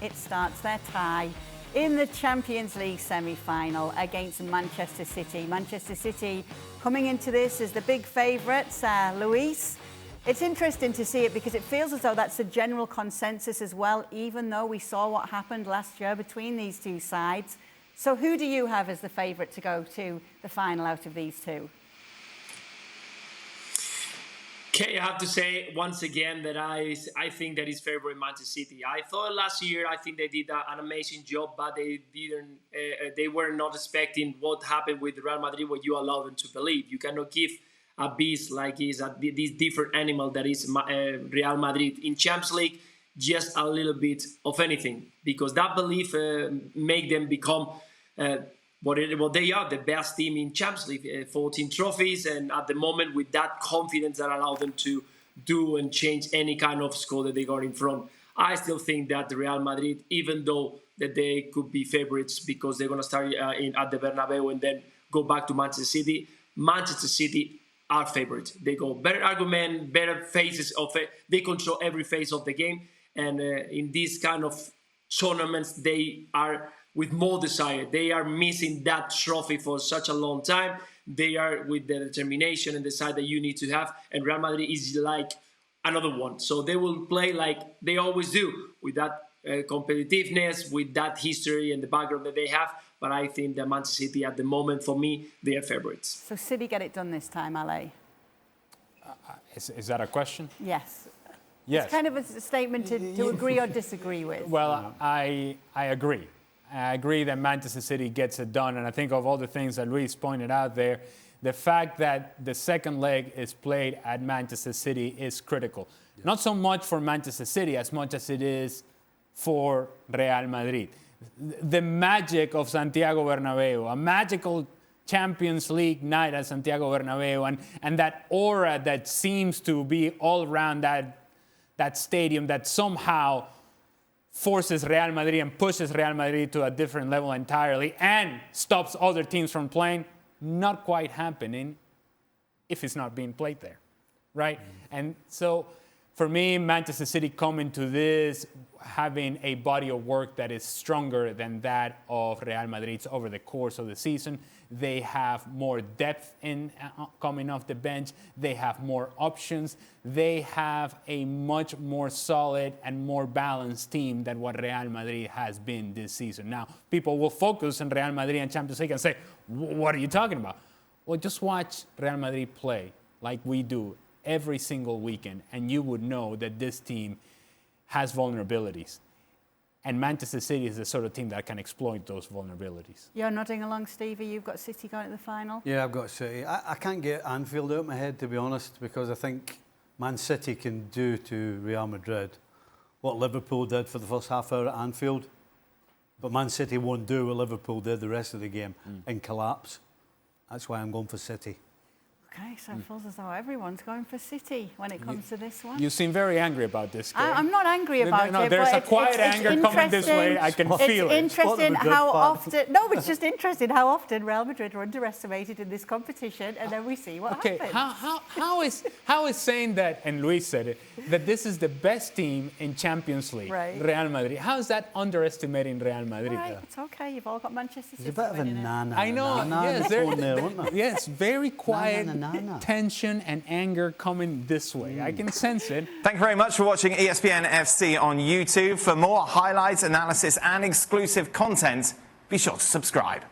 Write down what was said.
it starts their tie in the Champions League semi-final against Manchester City. Manchester City coming into this as the big favourites. Luis, it's interesting to see it because it feels as though that's a general consensus as well, even though we saw what happened last year between these two sides. So who do you have as the favourite to go to the final out of these two? Okay, I have to say once again that I think that is favourite Manchester City. I thought last year I think they did an amazing job, but they were not expecting what happened with Real Madrid, what you allow them to believe. You cannot give a beast like this different animal that is Real Madrid in Champions League just a little bit of anything, because that belief make them become what they are, the best team in Champions League, 14 trophies, and at the moment with that confidence that allows them to do and change any kind of score that they got in front. I still think that the Real Madrid, even though that they could be favorites because they're going to start at the Bernabeu and then go back to Manchester City are favorites. They go better argument, better phases of it. They control every phase of the game, and in these kind of tournaments, they are with more desire. They are missing that trophy for such a long time. They are with the determination and desire that you need to have. And Real Madrid is like another one. So they will play like they always do, with that competitiveness, with that history and the background that they have. But I think that Manchester City, at the moment, for me, they are favourites. So City get it done this time, Ale? Is that a question? Yes. Yes. It's kind of a statement to agree or disagree with. Well, I agree. I agree that Manchester City gets it done. And I think of all the things that Luis pointed out there, the fact that the second leg is played at Manchester City is critical. Yeah. Not so much for Manchester City as much as it is for Real Madrid. The magic of Santiago Bernabeu, a magical Champions League night at Santiago Bernabeu, and that aura that seems to be all around that stadium that somehow forces Real Madrid and pushes Real Madrid to a different level entirely and stops other teams from playing, not quite happening if it's not being played there, right? And so for me, Manchester City coming to this having a body of work that is stronger than that of Real Madrid's over the course of the season. They have more depth in coming off the bench. They have more options. They have a much more solid and more balanced team than what Real Madrid has been this season. Now, people will focus on Real Madrid and Champions League and say, what are you talking about? Well, just watch Real Madrid play like we do every single weekend, and you would know that this team has vulnerabilities. And Manchester City is the sort of team that can exploit those vulnerabilities. You're nodding along, Stevie. You've got City going to the final? Yeah, I've got City. I can't get Anfield out of my head, to be honest, because I think Man City can do to Real Madrid what Liverpool did for the first half hour at Anfield. But Man City won't do what Liverpool did the rest of the game and collapse. That's why I'm going for City. Okay, so it feels as though everyone's going for City when it comes to this one. You seem very angry about this game. I'm not angry about it. There's a quiet anger coming this way. I can feel it. It's interesting how often... No, it's just interesting how often Real Madrid are underestimated in this competition, and then we see what happens. Okay, how is saying that, and Luis said it, that this is the best team in Champions League, right. Real Madrid. How is that underestimating Real Madrid? Right, it's okay. You've all got Manchester City. It's a bit of a nana. I know. Yes, very quiet. Tension and anger coming this way. I can sense it. Thank you very much for watching ESPN FC on YouTube. For more highlights, analysis and exclusive content, be sure to subscribe.